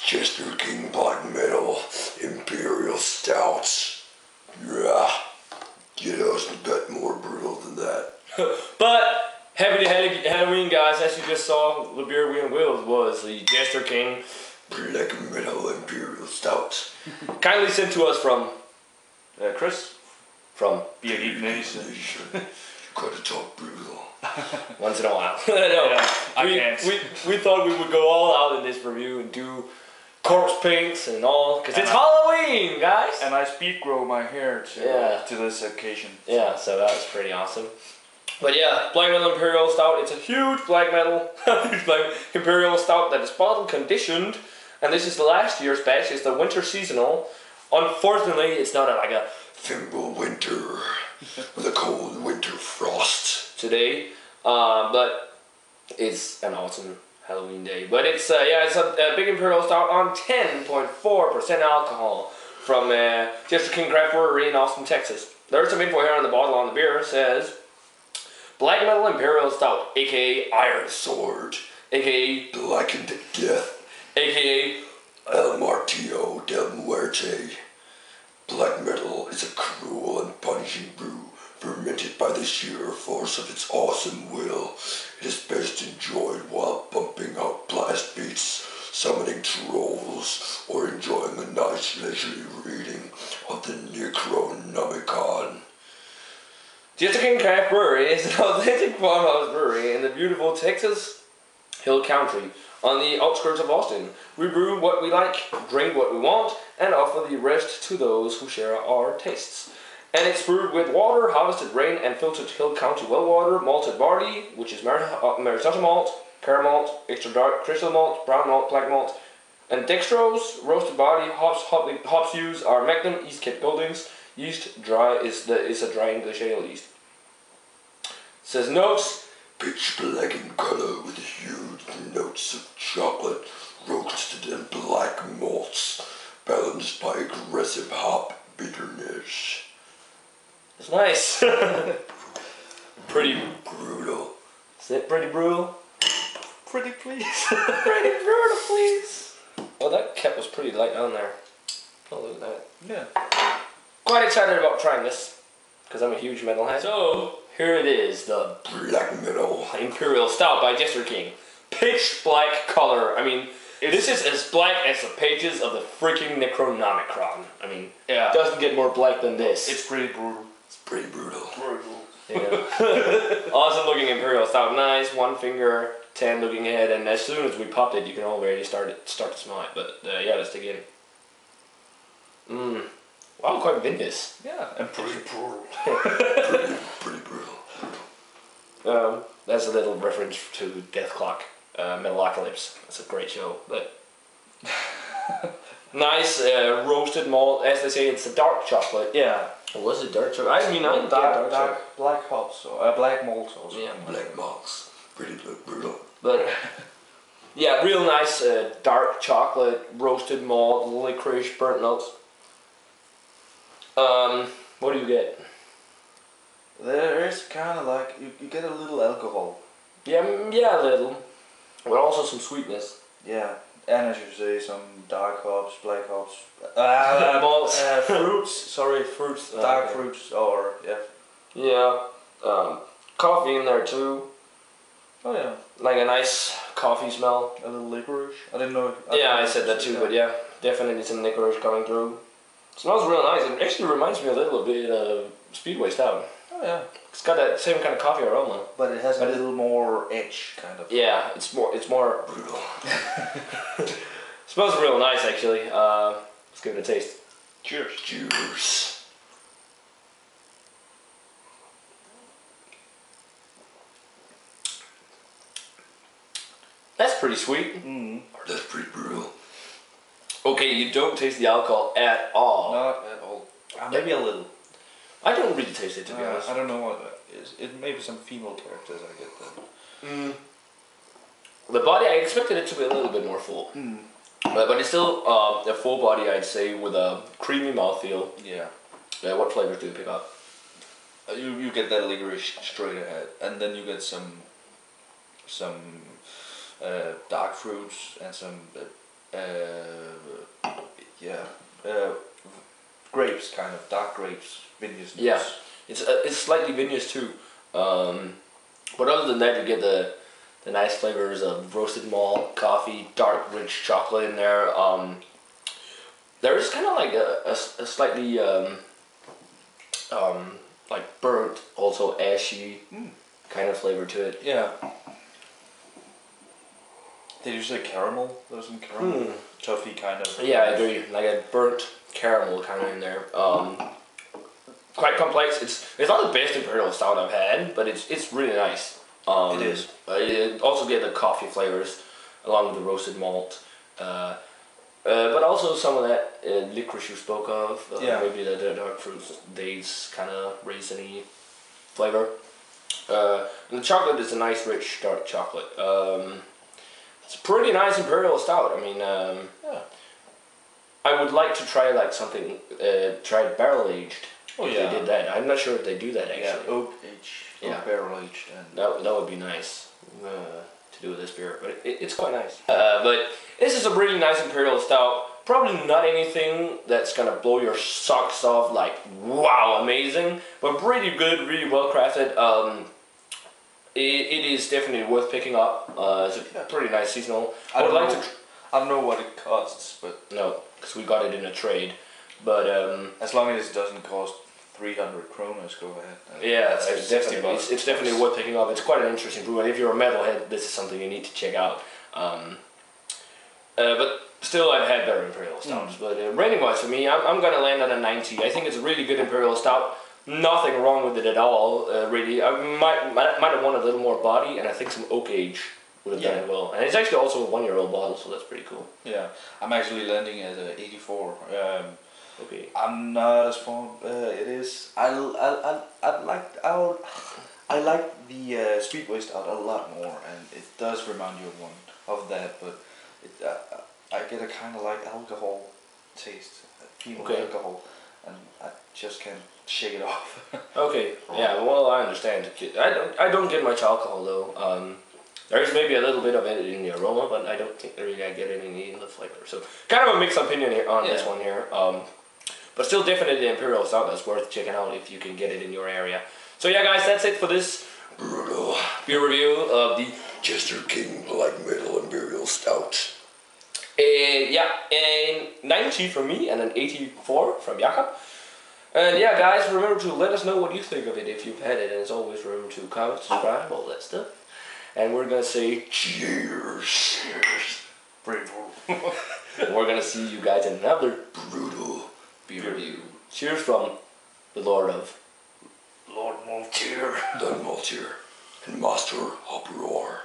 Jester King Black Metal Imperial Stouts. Yeah, get us a bit more brutal than that. But happy Halloween, guys! As you just saw, the beer we unveiled was the Jester King Black Metal Imperial Stout. kindly sent to us from Chris from Beer Geek Nation. Gotta talk brutal. once in a while. We thought we would go all out in this review and do corpse paints and all, because it's Halloween, guys. And I speed grow my hair to this occasion. Yeah, so that was pretty awesome. But yeah, Black Metal Imperial Stout. It's a huge black metal, Imperial Stout that is bottle conditioned, and this is the last year's batch. It's the winter seasonal. Unfortunately, it's not like a Thimble winter with a cold winter frost today, but it's an awesome Halloween day. But it's it's a big Imperial Stout on 10.4% alcohol from Jester King Craft Brewery in Austin, Texas. There's some info here on the bottle on the beer. It says Black Metal Imperial Stout, aka Iron Sword, aka Blackened Death, aka El Martillo del Muerte. Black metal is a cruel and punishing brew, fermented by the sheer force of its awesome will. It is best enjoyed while bumping out blast beats, summoning trolls, or enjoying a nice leisurely reading of the Necronomicon. Jester King Craft Brewery is an authentic farmhouse brewery in the beautiful Texas Hill Country on the outskirts of Austin. We brew what we like, drink what we want, and offer the rest to those who share our tastes. And it's brewed with water, harvested grain, and filtered Hill County well water, malted barley, which is Marisotto malt, caramel malt, extra dark crystal malt, brown malt, black malt, and dextrose, roasted barley. Hops used are Magnum, East Cape Goldings. Yeast dry is a dry English ale yeast. It says notes. Pitch black in color with huge notes of chocolate, roasted and black malts, balanced by aggressive hop bitterness. It's nice. Pretty brutal. Is it pretty brutal? Pretty please. Pretty brutal, please. Well, that cap was pretty light on there. Oh, look at that. Yeah. Quite excited about trying this, because I'm a huge metalhead. So, here it is, the Black Metal Imperial Stout by Jester King. Pitch black color. I mean, this is as black as the pages of the freaking Necronomicon. I mean, yeah. It doesn't get more black than this. It's pretty brutal. It's pretty brutal. Yeah. Awesome looking Imperial Stout. Nice, 1 finger, tan looking head, and as soon as we popped it, you can already start to smell it. But yeah, let's dig in. Wow, quite vinous. Yeah, and pretty brutal. pretty brutal. That's a little reference to Death Clock, Metalocalypse. That's a great show. But nice roasted malt. As they say, it's a dark chocolate. Yeah. Was it dark chocolate? I mean, I didn't get dark chocolate. Black hops, or black malt also. Yeah, black malts. Pretty brutal. But yeah, real nice dark chocolate, roasted malt, licorice, burnt notes. What do you get? There is kind of like, you get a little alcohol. Yeah, a little. But also some sweetness. Yeah, and as you say, some dark hops, black hops. Malts. Fruits, Fruits. dark fruits, or, yeah. Yeah, coffee in there too. Oh yeah. Like a nice coffee smell. A little licorice. I didn't know. I said that too, but yeah, definitely some licorice coming through. It smells real nice. It actually reminds me a little bit of Speedway Stout. Oh yeah. It's got that same kind of coffee aroma. But it has a little more edge, kind of. Yeah, it's more brutal. Smells real nice, actually. Let's give it a taste. Cheers. Cheers. That's pretty sweet. That's pretty brutal. Okay, you don't taste the alcohol at all. Not at all. Maybe a little. I don't really taste it, to be honest. I don't know what that is. It may be some female characters I get that. The body, I expected it to be a little bit more full. But it's still a full body, I'd say, with a creamy mouthfeel. Yeah. What flavors do you pick up? You get that licorice straight ahead, and then you get some dark fruits and some Yeah. Grapes, kind of dark grapes, vineyards. Yeah, it's slightly vinous too. But other than that, you get the nice flavors of roasted malt, coffee, dark rich chocolate in there. There's kind of like a slightly like burnt, also ashy kind of flavor to it. Yeah. Did you say caramel? There's some caramel, toffee kind of. Yeah, I agree. Like a burnt caramel kind of in there. Quite complex. It's not the best imperial stout I've had, but it's really nice. It is. You also get the coffee flavors along with the roasted malt, but also some of that licorice you spoke of. Maybe the dark fruits, dates, kind of raisiny flavor. And the chocolate is a nice, rich, dark chocolate. It's a pretty nice imperial stout. I mean, I would like to try like something, try barrel aged. Oh if yeah. they did that. I'm not sure if they do that actually. Yeah, oak barrel aged. And that would be nice to do with this beer, but it's quite nice. But this is a really nice imperial stout. Probably not anything that's gonna blow your socks off like wow amazing, but pretty good, really well crafted. It is definitely worth picking up. It's a pretty nice seasonal. I don't know what it costs, but no, because we got it in a trade. But as long as it doesn't cost 300 kronas, go ahead. Yeah, it's definitely worth picking up. It's quite an interesting brew, and if you're a metalhead, this is something you need to check out. But still, I've had better imperial stouts. But rating-wise, for me, I'm gonna land on a 90. I think it's a really good imperial stout. Nothing wrong with it at all, really. I might have wanted a little more body, and I think some oak age would have done it well. And it's actually also a 1-year-old bottle, so that's pretty cool. Yeah, I'm actually landing at 84. Okay. I'm not as fond. It is. I like the Speedway Stout a lot more, and it does remind you of that. But I get a kind of like alcohol taste, female alcohol, and I just can't shake it off. Okay. Yeah. Well, I understand. I don't get much alcohol though. There's maybe a little bit of it in the aroma, but I don't think really I get any in the flavor. So kind of a mixed opinion here on this one here. But still definitely the Imperial Stout that's worth checking out if you can get it in your area. So yeah guys, that's it for this brutal beer review of the Jester King Black Metal Imperial Stout. Yeah, a 90 from me and an 84 from Jakob. And yeah guys, remember to let us know what you think of it if you've had it. And as always, remember to comment, subscribe, all that stuff. And we're gonna say cheers. Cheers. And we're gonna see you guys in another brutal beer review. Cheers from the Lord Maltier. Lord Maltier and Master Hopper.